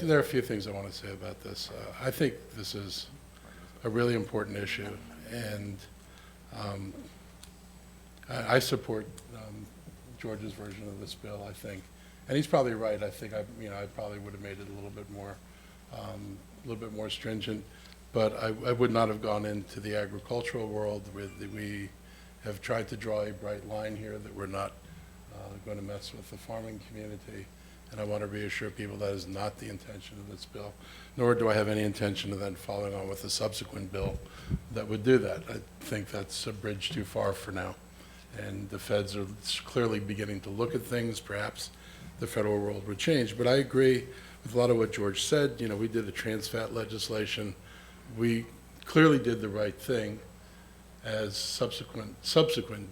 there are a few things I want to say about this. I think this is a really important issue, and I support George's version of this bill, I think. And he's probably right. I think I probably would have made it a little bit more stringent, but I would not have gone into the agricultural world where we have tried to draw a bright line here that we're not going to mess with the farming community. And I want to reassure people that is not the intention of this bill, nor do I have any intention of then following on with a subsequent bill that would do that. I think that's a bridge too far for now. And the feds are clearly beginning to look at things. Perhaps the federal world would change. But I agree with a lot of what George said. You know, we did the trans fat legislation. We clearly did the right thing, as subsequent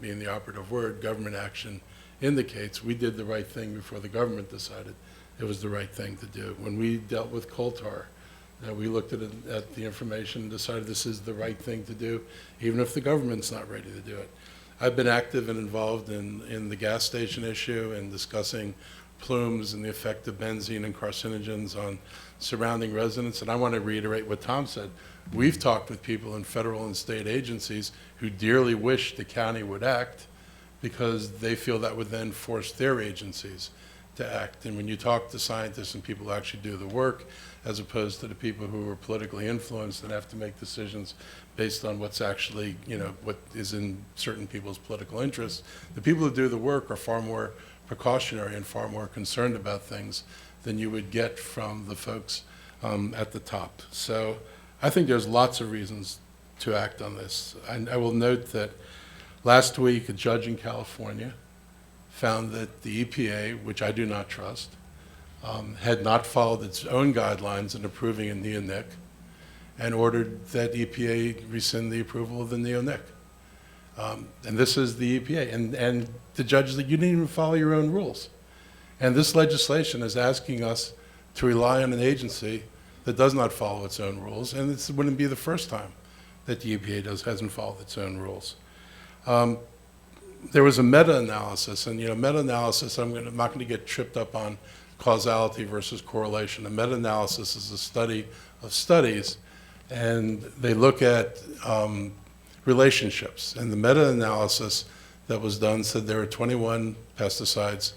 being the operative word, government action indicates. We did the right thing before the government decided it was the right thing to do. When we dealt with coal tar, we looked at the information and decided this is the right thing to do, even if the government's not ready to do it. I've been active and involved in the gas station issue and discussing plumes and the effect of benzene and carcinogens on surrounding residents. And I want to reiterate what Tom said. We've talked with people in federal and state agencies who dearly wish the county would act, because they feel that would then force their agencies to act. And when you talk to scientists and people who actually do the work, as opposed to the people who are politically influenced and have to make decisions based on what's actually, what is in certain people's political interests, the people who do the work are far more precautionary and far more concerned about things than you would get from the folks at the top. So I think there's lots of reasons to act on this. And I will note that last week, a judge in California found that the EPA, which I do not trust, had not followed its own guidelines in approving a neonic, and ordered that EPA rescind the approval of the neonic. And this is the EPA. And the judge said, you didn't even follow your own rules. And this legislation is asking us to rely on an agency that does not follow its own rules, and this wouldn't be the first time that the EPA hasn't followed its own rules. There was a meta-analysis, and meta-analysis, I'm not going to get tripped up on causality versus correlation. A meta-analysis is a study of studies, and they look at relationships. And the meta-analysis that was done said there were 21 pesticides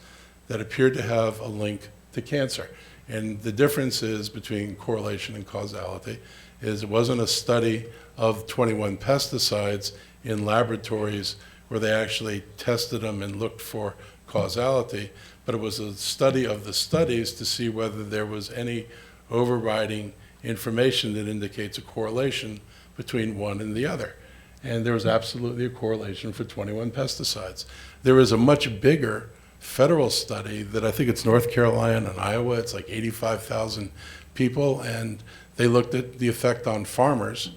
that appeared to have a link to cancer. And the difference is between correlation and causality is it wasn't a study of 21 pesticides in laboratories where they actually tested them and looked for causality, but it was a study of the studies to see whether there was any overriding information that indicates a correlation between one and the other. And there was absolutely a correlation for 21 pesticides. There is a much bigger federal study that I think it's North Carolina and Iowa. It's like 85,000 people, and they looked at the effect on farmers,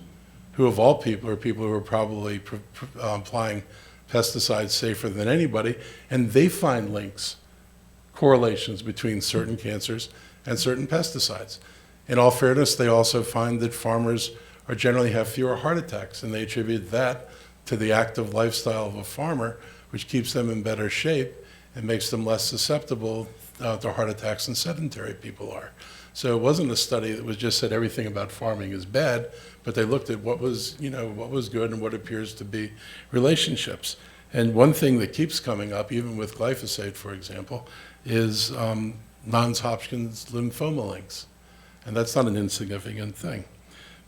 who of all people are people who are probably applying pesticides safer than anybody, and they find links, correlations between certain cancers and certain pesticides. In all fairness, they also find that farmers generally have fewer heart attacks, and they attribute that to the active lifestyle of a farmer, which keeps them in better shape and makes them less susceptible to heart attacks than sedentary people are. So it wasn't a study that was just said everything about farming is bad, but they looked at what was good and what appears to be relationships. And one thing that keeps coming up, even with glyphosate, for example, is non-Hodgkin's lymphoma links. And that's not an insignificant thing.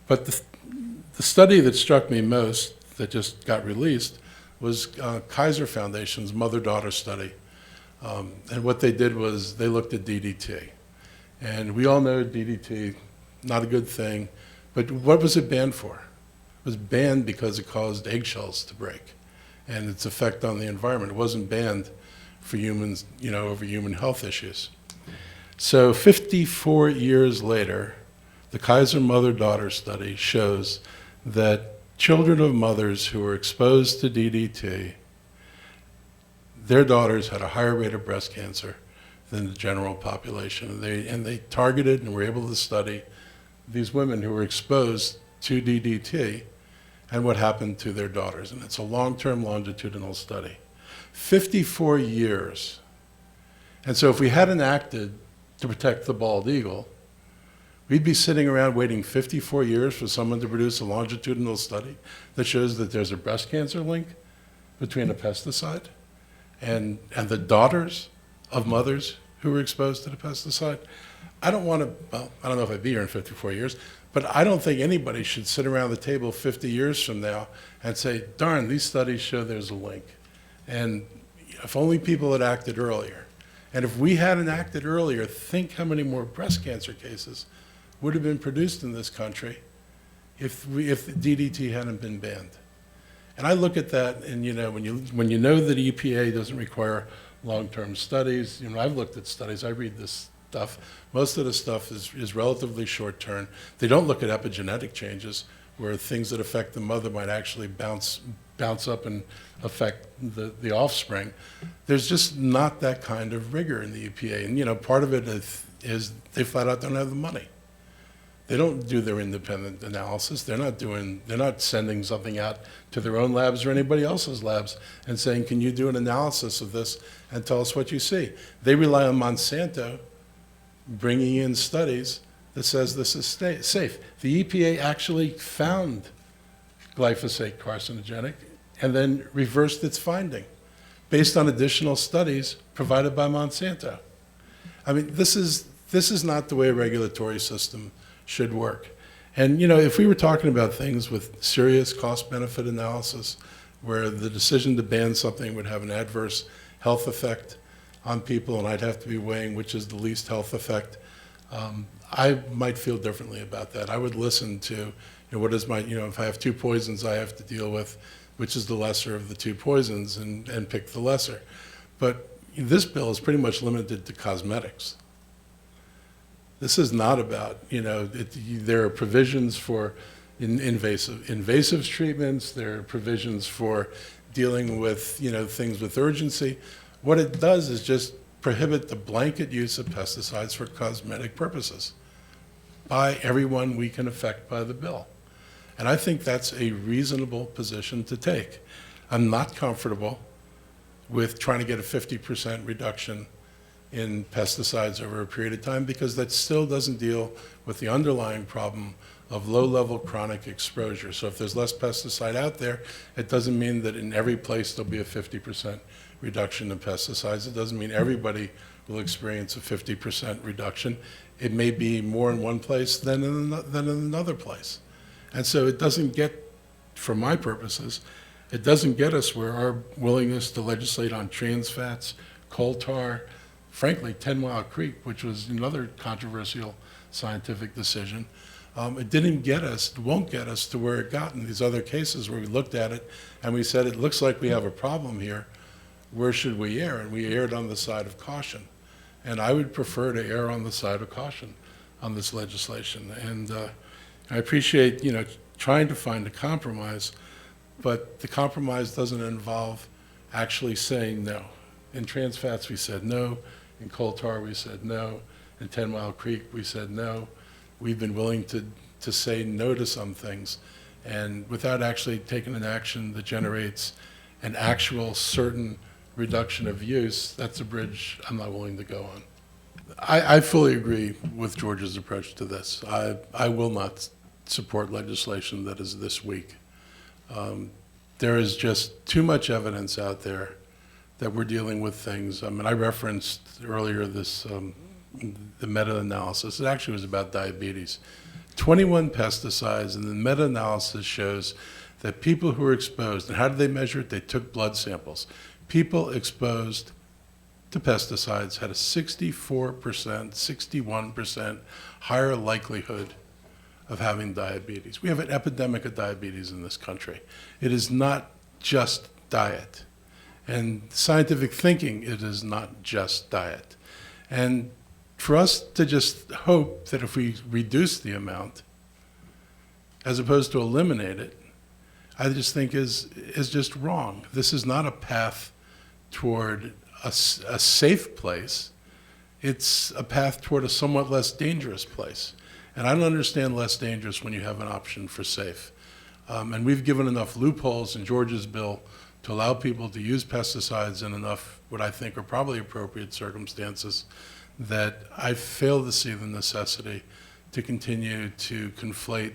But the study that struck me most, that just got released, was Kaiser Foundation's mother-daughter study. And what they did was they looked at DDT. And we all know DDT, not a good thing, but what was it banned for? It was banned because it caused eggshells to break and its effect on the environment. It wasn't banned for humans, over human health issues. So 54 years later, the Kaiser mother-daughter study shows that children of mothers who were exposed to DDT, their daughters had a higher rate of breast cancer than the general population. And they targeted and were able to study these women who were exposed to DDT and what happened to their daughters. And it's a long-term longitudinal study. 54 years. And so if we hadn't acted to protect the bald eagle, We'd be sitting around waiting 54 years for someone to produce a longitudinal study that shows that there's a breast cancer link between a pesticide and the daughters of mothers who were exposed to the pesticide. I don't want to, well, I don't know if I'd be here in 54 years, but I don't think anybody should sit around the table 50 years from now and say, darn, these studies show there's a link. And if only people had acted earlier. And if we hadn't acted earlier, think how many more breast cancer cases would have been produced in this country if DDT hadn't been banned. And I look at that, and when you know that EPA doesn't require long-term studies, I've looked at studies, I read this stuff. Most of the stuff is relatively short-term. They don't look at epigenetic changes, where things that affect the mother might actually bounce up and affect the offspring. There's just not that kind of rigor in the EPA. And part of it is they flat out don't have the money. They don't do their independent analysis. They're not sending something out to their own labs or anybody else's labs and saying, can you do an analysis of this and tell us what you see? They rely on Monsanto bringing in studies that says this is safe. The EPA actually found glyphosate carcinogenic and then reversed its finding based on additional studies provided by Monsanto. I mean, this is not the way a regulatory system should work. And if we were talking about things with serious cost-benefit analysis, where the decision to ban something would have an adverse health effect on people, and I'd have to be weighing which is the least health effect, I might feel differently about that. I would listen to what is my, if I have two poisons I have to deal with, which is the lesser of the two poisons, and pick the lesser. But this bill is pretty much limited to cosmetics. This is not about, there are provisions for invasive treatments, there are provisions for dealing with, things with urgency. What it does is just prohibit the blanket use of pesticides for cosmetic purposes by everyone we can affect by the bill. And I think that's a reasonable position to take. I'm not comfortable with trying to get a 50% reduction in pesticides over a period of time, because that still doesn't deal with the underlying problem of low-level chronic exposure. So if there's less pesticide out there, it doesn't mean that in every place there'll be a 50% reduction in pesticides. It doesn't mean everybody will experience a 50% reduction. It may be more in one place than in another place. And so it doesn't get, for my purposes, it doesn't get us where our willingness to legislate on trans fats, coal tar, frankly, 10 Mile Creek, which was another controversial scientific decision, it didn't get us, it won't get us to where it got in these other cases where we looked at it and we said, it looks like we have a problem here. Where should we err? And we erred on the side of caution. And I would prefer to err on the side of caution on this legislation. And I appreciate, trying to find a compromise, but the compromise doesn't involve actually saying no. In trans fats, we said no. In coal tar, we said no. In 10 Mile Creek, we said no. We've been willing to say no to some things, and without actually taking an action that generates an actual certain reduction of use, that's a bridge I'm not willing to go on. I fully agree with George's approach to this. I will not support legislation that is this weak. There is just too much evidence out there that we're dealing with things. I mean, I referenced earlier this, the meta-analysis. It actually was about diabetes. 21 pesticides, and the meta-analysis shows that people who were exposed, and how did they measure it? They took blood samples. People exposed to pesticides had a 64%, 61% higher likelihood of having diabetes. We have an epidemic of diabetes in this country. It is not just diet. And scientific thinking, it is not just diet. And for us to just hope that if we reduce the amount, as opposed to eliminate it, I just think is just wrong. This is not a path toward a safe place. It's a path toward a somewhat less dangerous place. And I don't understand less dangerous when you have an option for safe. And we've given enough loopholes in Georgia's bill to allow people to use pesticides in enough what I think are probably appropriate circumstances that I fail to see the necessity to continue to conflate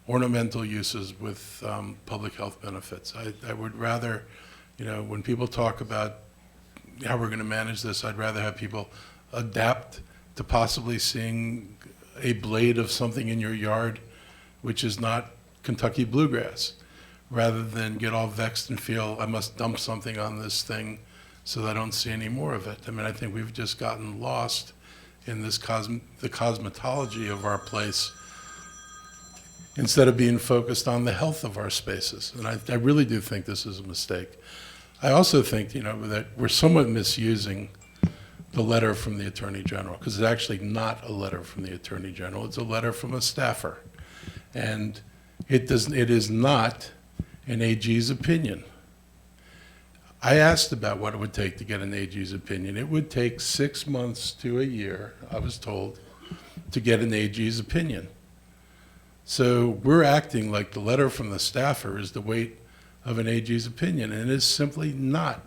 ornamental uses with public health benefits. I would rather, when people talk about how we're going to manage this, I'd rather have people adapt to possibly seeing a blade of something in your yard which is not Kentucky bluegrass, rather than get all vexed and feel I must dump something on this thing so that I don't see any more of it. I mean, I think we've just gotten lost in this the cosmetology of our place instead of being focused on the health of our spaces. And I really do think this is a mistake. I also think, that we're somewhat misusing the letter from the Attorney General, because it's actually not a letter from the Attorney General. It's a letter from a staffer. And it is not an AG's opinion. I asked about what it would take to get an AG's opinion. It would take 6 months to a year, I was told, to get an AG's opinion. So we're acting like the letter from the staffer is the weight of an AG's opinion, and it is simply not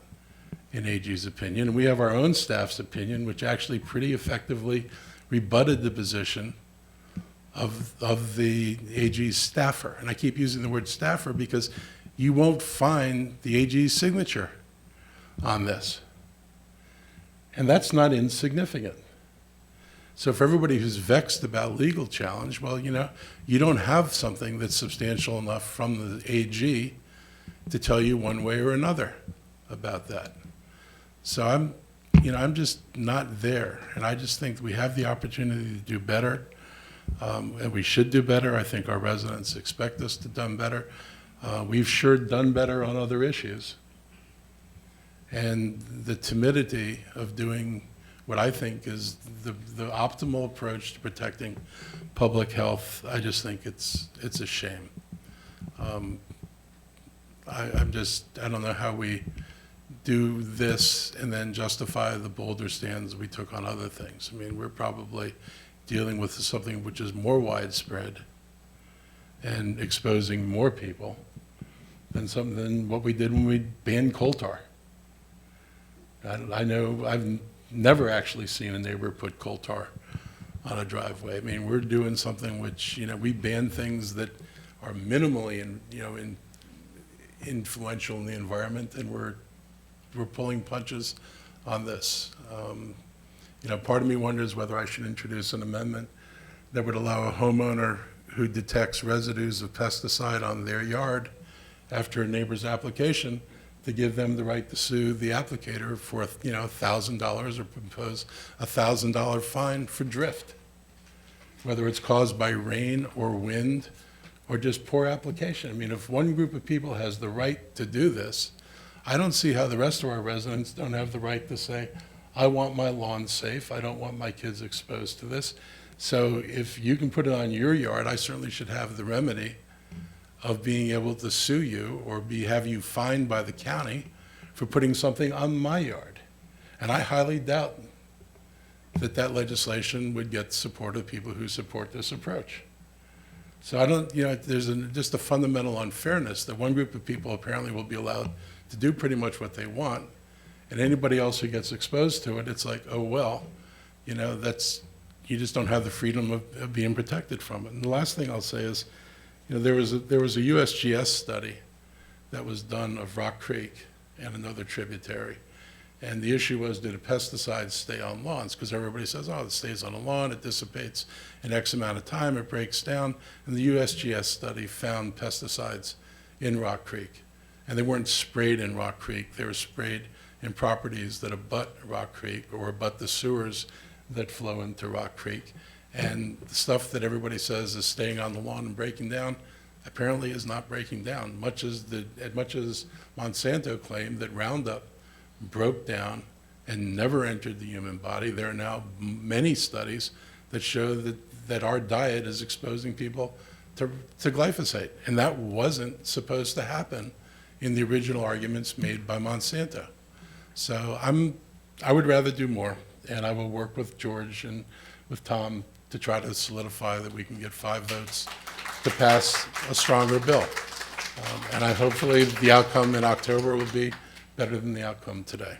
an AG's opinion. And we have our own staff's opinion, which actually pretty effectively rebutted the position of the AG's staffer. And I keep using the word staffer because you won't find the AG's signature on this. And that's not insignificant. So for everybody who's vexed about legal challenge, well, you don't have something that's substantial enough from the AG to tell you one way or another about that. So I'm just not there. And I just think we have the opportunity to do better. And we should do better. I think our residents expect us to do better. We've sure done better on other issues. And the timidity of doing what I think is the optimal approach to protecting public health, I just think it's a shame. I don't know how we do this and then justify the bolder stands we took on other things. I mean, we're probably dealing with something which is more widespread and exposing more people than what we did when we banned coal tar. I know I've never actually seen a neighbor put coal tar on a driveway. I mean, we're doing something which, we ban things that are minimally influential in the environment, and we're pulling punches on this. Part of me wonders whether I should introduce an amendment that would allow a homeowner who detects residues of pesticide on their yard after a neighbor's application to give them the right to sue the applicator for $1,000 or impose a $1,000 fine for drift, whether it's caused by rain or wind or just poor application. I mean, if one group of people has the right to do this, I don't see how the rest of our residents don't have the right to say, I want my lawn safe. I don't want my kids exposed to this. So if you can put it on your yard, I certainly should have the remedy of being able to sue you or have you fined by the county for putting something on my yard. And I highly doubt that legislation would get support of people who support this approach. So I don't, there's just a fundamental unfairness that one group of people apparently will be allowed to do pretty much what they want, and anybody else who gets exposed to it, it's like, oh, well, you just don't have the freedom of being protected from it. And the last thing I'll say is, there was a USGS study that was done of Rock Creek and another tributary. And the issue was, did a pesticide stay on lawns? Because everybody says, oh, it stays on a lawn, it dissipates in X amount of time, it breaks down. And the USGS study found pesticides in Rock Creek. And they weren't sprayed in Rock Creek, they were sprayed in properties that abut Rock Creek or abut the sewers that flow into Rock Creek. And the stuff that everybody says is staying on the lawn and breaking down apparently is not breaking down, much as Monsanto claimed that Roundup broke down and never entered the human body. There are now many studies that show that our diet is exposing people to glyphosate, and that wasn't supposed to happen in the original arguments made by Monsanto. So I would rather do more, and I will work with George and with Tom to try to solidify that we can get 5 votes to pass a stronger bill. And hopefully the outcome in October will be better than the outcome today.